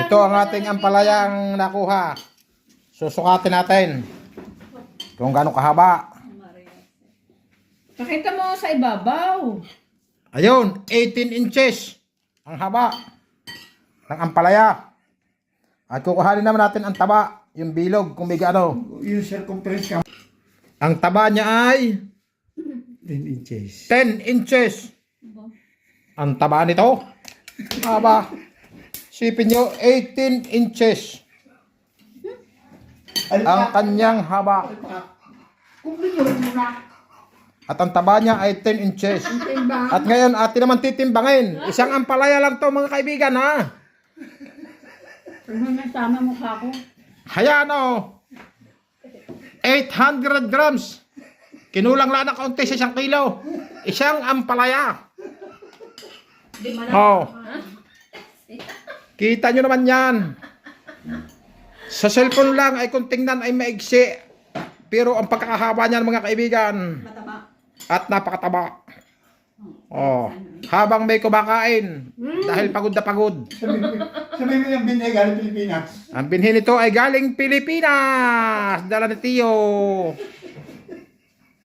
Ito ang ating ampalayang nakuha. Susukatin natin kung gaano kahaba. Pakita mo sa ibabaw. Ayun, 18 inches ang haba ng ampalaya. At kukuhanin naman natin ang taba, yung bilog, kung may gaano. Yung circumference ka. Ang taba niya ay 10 inches. 10 inches. Ang taba nito, haba. Sipin nyo, 18 inches ang kanyang haba. Kumpletuhin mo na. At ang taba niya ay 10 inches. At ngayon, atin naman titimbangin. Isang ampalaya lang to mga kaibigan, ha? Ano na sama mukha ko? Hayaan o. 800 grams. Kinulang lang na kaunti sa 1 kilo. Isang ampalaya. Oh. Kita nyo naman yan. Sa cellphone lang ay kung tingnan ay maigsi. Pero ang pagkakahaba niyan mga kaibigan. At napakataba. Oh, habang may kumakain dahil pagod na pagod. Sabihin mo yung binay galing Pilipinas. Ang binhi nito ay galing Pilipinas. Dala ni Tio.